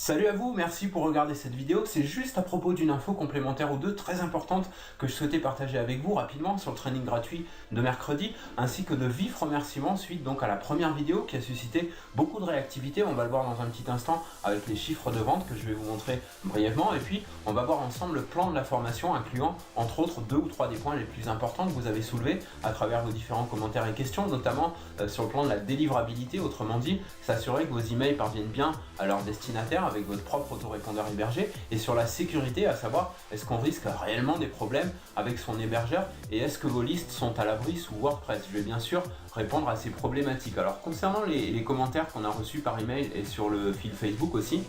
Salut à vous, merci pour regarder cette vidéo. C'est juste à propos d'une info complémentaire ou deux très importante que je souhaitais partager avec vous rapidement sur le training gratuit de mercredi, ainsi que de vifs remerciements suite donc à la première vidéo qui a suscité beaucoup de réactivité. On va le voir dans un petit instant avec les chiffres de vente que je vais vous montrer brièvement, et puis on va voir ensemble le plan de la formation incluant entre autres 2 ou 3 des points les plus importants que vous avez soulevés à travers vos différents commentaires et questions, notamment sur le plan de la délivrabilité, autrement dit s'assurer que vos emails parviennent bien à leur destinataire avec votre propre autorépondeur hébergé, et sur la sécurité, à savoir est-ce qu'on risque réellement des problèmes avec son hébergeur et est-ce que vos listes sont à l'abri sous WordPress. Je vais bien sûr répondre à ces problématiques. Alors concernant les commentaires qu'on a reçus par email et sur le fil Facebook aussi,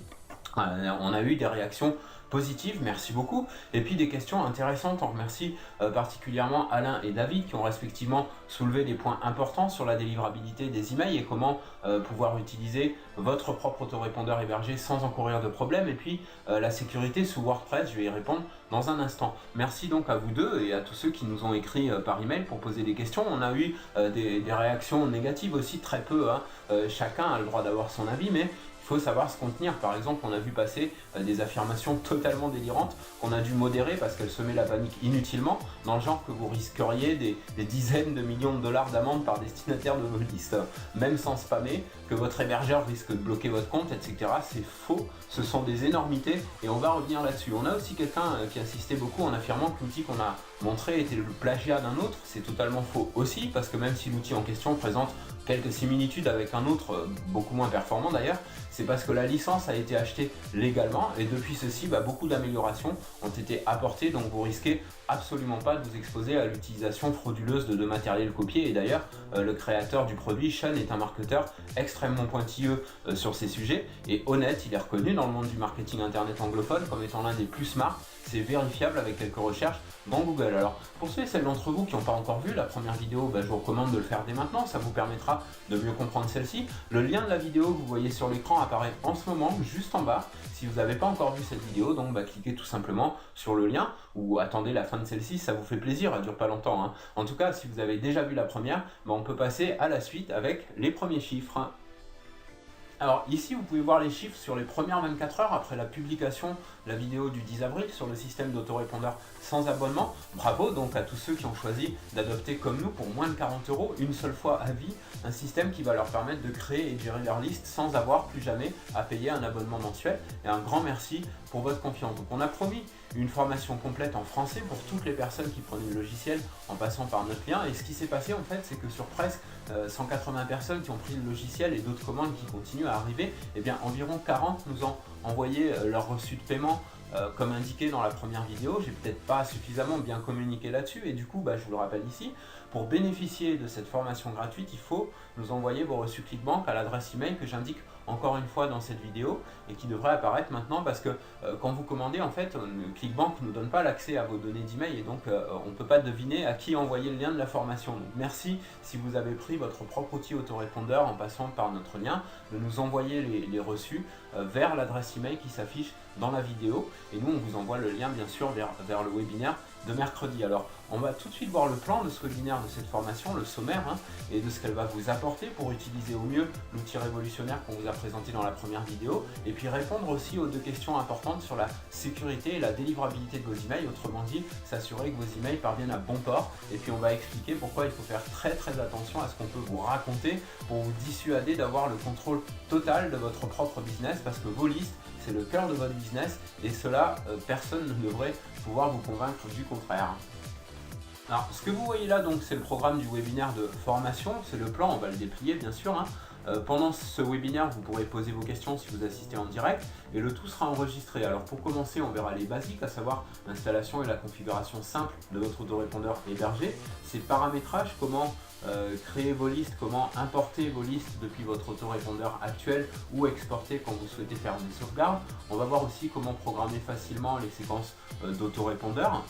on a eu des réactions positives, merci beaucoup, et puis des questions intéressantes. On remercie particulièrement Alain et David qui ont respectivement soulevé des points importants sur la délivrabilité des emails et comment pouvoir utiliser votre propre autorépondeur hébergé sans encourir de problème, et puis la sécurité sous WordPress. Je vais y répondre dans un instant. Merci donc à vous deux et à tous ceux qui nous ont écrit par email pour poser des questions. On a eu des réactions négatives aussi, très peu, hein. Chacun a le droit d'avoir son avis, mais il faut savoir se contenir. Par exemple, on a vu passer des affirmations totalement délirantes qu'on a dû modérer parce qu'elles semaient la panique inutilement, dans le genre que vous risqueriez des dizaines de millions de dollars d'amende par destinataire de vos listes, même sans spammer, que votre hébergeur risque de bloquer votre compte, etc. C'est faux, ce sont des énormités et on va revenir là-dessus. On a aussi quelqu'un qui insistait beaucoup en affirmant que l'outil qu'on a montré était le plagiat d'un autre. C'est totalement faux aussi, parce que même si l'outil en question présente quelques similitudes avec un autre, beaucoup moins performant d'ailleurs, c'est parce que la licence a été achetée légalement et depuis ceci, beaucoup d'améliorations ont été apportées, donc vous risquez absolument pas de vous exposer à l'utilisation frauduleuse de matériel copié. Et d'ailleurs, le créateur du produit, Sean, est un marketeur extrêmement pointilleux sur ces sujets et honnête. Il est reconnu dans le monde du marketing internet anglophone comme étant l'un des plus smart. C'est vérifiable avec quelques recherches dans Google. Alors pour ceux et celles d'entre vous qui n'ont pas encore vu la première vidéo, je vous recommande de le faire dès maintenant, ça vous permettra de mieux comprendre celle-ci. Le lien de la vidéo que vous voyez sur l'écran apparaît en ce moment juste en bas. Si vous n'avez pas encore vu cette vidéo, donc cliquez tout simplement sur le lien ou attendez la fin de celle-ci, ça vous fait plaisir, elle dure pas longtemps, hein. En tout cas, si vous avez déjà vu la première, on peut passer à la suite avec les premiers chiffres. Alors ici, vous pouvez voir les chiffres sur les premières 24 heures après la publication de la vidéo du 10 avril sur le système d'autorépondeur sans abonnement. Bravo donc à tous ceux qui ont choisi d'adopter comme nous pour moins de 40 € une seule fois à vie un système qui va leur permettre de créer et de gérer leur liste sans avoir plus jamais à payer un abonnement mensuel. Et un grand merci pour votre confiance. Donc on a promis une formation complète en français pour toutes les personnes qui prenaient le logiciel en passant par notre lien. Et ce qui s'est passé en fait, c'est que sur presque 180 personnes qui ont pris le logiciel et d'autres commandes qui continuent à arriver, environ 40 nous ont envoyé leur reçu de paiement comme indiqué dans la première vidéo. J'ai peut-être pas suffisamment bien communiqué là-dessus et du coup je vous le rappelle ici, pour bénéficier de cette formation gratuite, il faut nous envoyer vos reçus ClickBank à l'adresse email que j'indique encore une fois dans cette vidéo et qui devrait apparaître maintenant, parce que quand vous commandez, en fait, ClickBank ne nous donne pas l'accès à vos données d'email et donc on ne peut pas deviner à qui envoyer le lien de la formation. Donc merci, si vous avez pris votre propre outil autorépondeur en passant par notre lien, de nous envoyer les reçus vers l'adresse email qui s'affiche dans la vidéo, et nous on vous envoie le lien bien sûr vers le webinaire de mercredi. Alors on va tout de suite voir le plan de ce webinaire, de cette formation, le sommaire, et de ce qu'elle va vous apporter pour utiliser au mieux l'outil révolutionnaire qu'on vous a présenté dans la première vidéo, et puis répondre aussi aux deux questions importantes sur la sécurité et la délivrabilité de vos emails, autrement dit s'assurer que vos emails parviennent à bon port. Et puis on va expliquer pourquoi il faut faire très attention à ce qu'on peut vous raconter pour vous dissuader d'avoir le contrôle total de votre propre business, parce que vos listes, c'est le cœur de votre business et cela, personne ne devrait pouvoir vous convaincre du contraire. Alors ce que vous voyez là, donc c'est le programme du webinaire de formation, c'est le plan, on va le déplier bien sûr. Pendant ce webinaire, vous pourrez poser vos questions si vous assistez en direct et le tout sera enregistré. Alors pour commencer, on verra les basiques, à savoir l'installation et la configuration simple de votre autorépondeur hébergé, ses paramétrages, comment créer vos listes, comment importer vos listes depuis votre autorépondeur actuel ou exporter quand vous souhaitez faire des sauvegardes. On va voir aussi comment programmer facilement les séquences d'autorépondeur.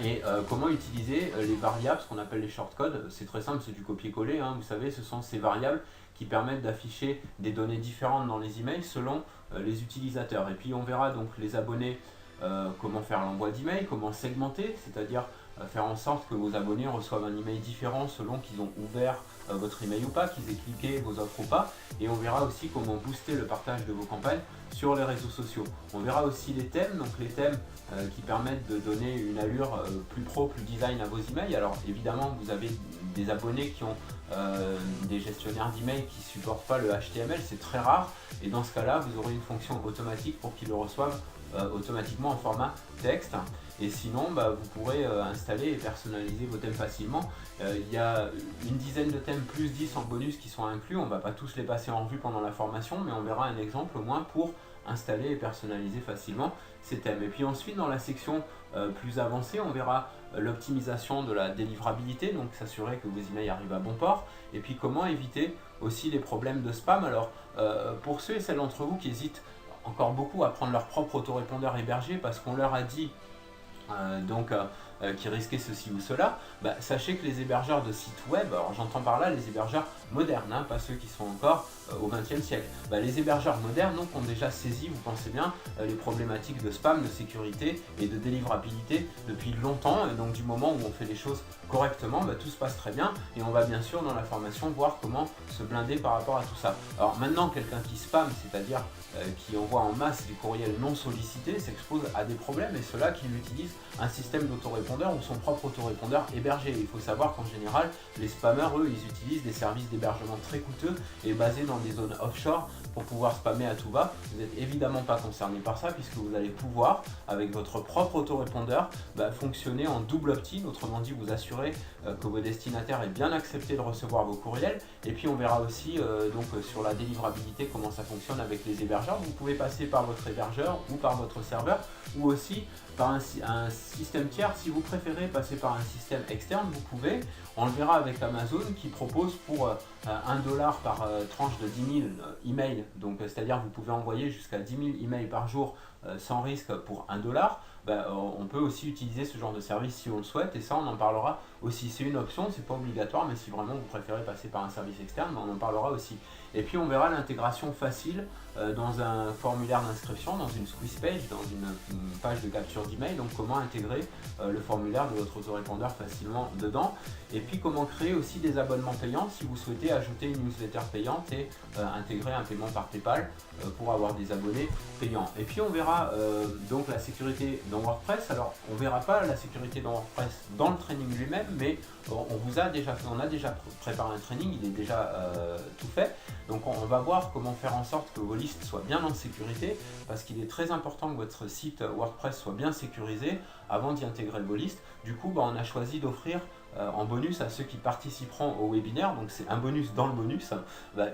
Et comment utiliser les variables, ce qu'on appelle les shortcodes. C'est très simple, c'est du copier-coller, vous savez, ce sont ces variables qui permettent d'afficher des données différentes dans les emails selon les utilisateurs. Et puis on verra donc les abonnés, comment faire l'envoi d'emails, comment segmenter, c'est-à-dire faire en sorte que vos abonnés reçoivent un email différent selon qu'ils ont ouvert votre email ou pas, qu'ils aient cliqué vos offres ou pas. Et on verra aussi comment booster le partage de vos campagnes sur les réseaux sociaux. On verra aussi les thèmes, donc les thèmes qui permettent de donner une allure plus pro, plus design à vos emails. Alors évidemment, vous avez des abonnés qui ont des gestionnaires d'email qui ne supportent pas le HTML, c'est très rare. Et dans ce cas-là, vous aurez une fonction automatique pour qu'ils le reçoivent automatiquement en format texte. Et sinon, vous pourrez installer et personnaliser vos thèmes facilement. Il y a une dizaine de thèmes plus 10 en bonus qui sont inclus. On ne va pas tous les passer en revue pendant la formation, mais on verra un exemple au moins pour installer et personnaliser facilement ces thèmes. Et puis ensuite, dans la section plus avancée, on verra l'optimisation de la délivrabilité, donc s'assurer que vos emails arrivent à bon port. Et puis comment éviter aussi les problèmes de spam. Alors pour ceux et celles d'entre vous qui hésitent encore beaucoup à prendre leur propre autorépondeur hébergé parce qu'on leur a dit qui risquaient ceci ou cela, sachez que les hébergeurs de sites web, alors j'entends par là les hébergeurs modernes, pas ceux qui sont encore au XXe siècle, les hébergeurs modernes donc, ont déjà saisi, vous pensez bien, les problématiques de spam, de sécurité et de délivrabilité depuis longtemps, et donc du moment où on fait les choses correctement, tout se passe très bien, et on va bien sûr dans la formation voir comment se blinder par rapport à tout ça. Alors maintenant, quelqu'un qui spam, c'est-à-dire qui envoie en masse des courriels non sollicités, s'expose à des problèmes, et cela qu'il utilise un système d'autorépondeur ou son propre autorépondeur hébergé. Il faut savoir qu'en général, les spammers, eux, ils utilisent des services d'hébergement très coûteux et basés dans des zones offshore pour pouvoir spammer à tout va. Vous n'êtes évidemment pas concerné par ça puisque vous allez pouvoir, avec votre propre autorépondeur, fonctionner en double opt-in, autrement dit vous assurez que vos destinataires aient bien accepté de recevoir vos courriels. Et puis on verra aussi sur la délivrabilité comment ça fonctionne avec les hébergeurs. Vous pouvez passer par votre hébergeur ou par votre serveur ou aussi par un système tiers. Si vous préférez passer par un système externe, vous pouvez. On le verra avec Amazon qui propose pour 1$ par tranche de 10 000 emails, donc c'est-à-dire vous pouvez envoyer jusqu'à 10 000 emails par jour sans risque pour 1$. On peut aussi utiliser ce genre de service si on le souhaite, et ça on en parlera aussi. C'est une option, c'est pas obligatoire, mais si vraiment vous préférez passer par un service externe, on en parlera aussi. Et puis on verra l'intégration facile dans un formulaire d'inscription, dans une squeeze page, dans une page de capture d'email, donc comment intégrer le formulaire de votre autorépondeur facilement dedans. Et puis comment créer aussi des abonnements payants si vous souhaitez ajouter une newsletter payante et intégrer un paiement par PayPal pour avoir des abonnés payants. Et puis on verra donc la sécurité dans WordPress. Alors on ne verra pas la sécurité dans WordPress dans le training lui-même, mais on a déjà préparé un training, il est déjà tout fait. Donc on va voir comment faire en sorte que vos listes soient bien en sécurité, parce qu'il est très important que votre site WordPress soit bien sécurisé avant d'y intégrer vos listes. Du coup, on a choisi d'offrir en bonus à ceux qui participeront au webinaire, donc c'est un bonus dans le bonus,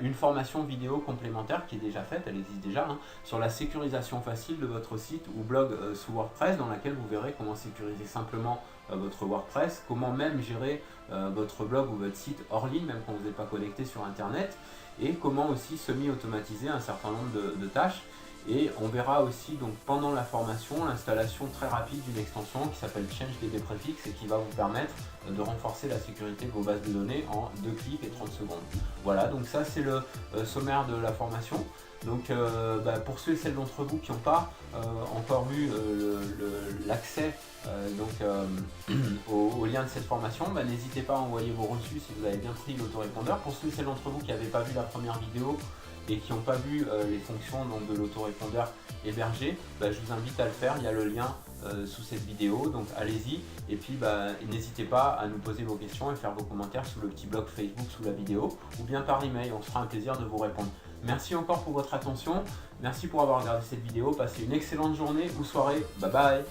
une formation vidéo complémentaire qui est déjà faite, elle existe déjà, sur la sécurisation facile de votre site ou blog sous WordPress, dans laquelle vous verrez comment sécuriser simplement votre WordPress, comment même gérer votre blog ou votre site hors ligne, même quand vous n'êtes pas connecté sur Internet, et comment aussi semi-automatiser un certain nombre de tâches. Et on verra aussi donc pendant la formation l'installation très rapide d'une extension qui s'appelle ChangeDB Prefix et qui va vous permettre de renforcer la sécurité de vos bases de données en 2 clics et 30 secondes. Voilà, donc ça c'est le sommaire de la formation. Donc pour ceux et celles d'entre vous qui n'ont pas encore eu l'accès au lien de cette formation, n'hésitez pas à envoyer vos reçus si vous avez bien pris l'autorépondeur. Pour ceux et celles d'entre vous qui n'avaient pas vu la première vidéo et qui n'ont pas vu les fonctions de l'autorépondeur hébergé, je vous invite à le faire, il y a le lien sous cette vidéo, donc allez-y, et puis n'hésitez pas à nous poser vos questions et faire vos commentaires sous le petit blog Facebook sous la vidéo, ou bien par email, on se fera un plaisir de vous répondre. Merci encore pour votre attention, merci pour avoir regardé cette vidéo, passez une excellente journée ou soirée, bye bye.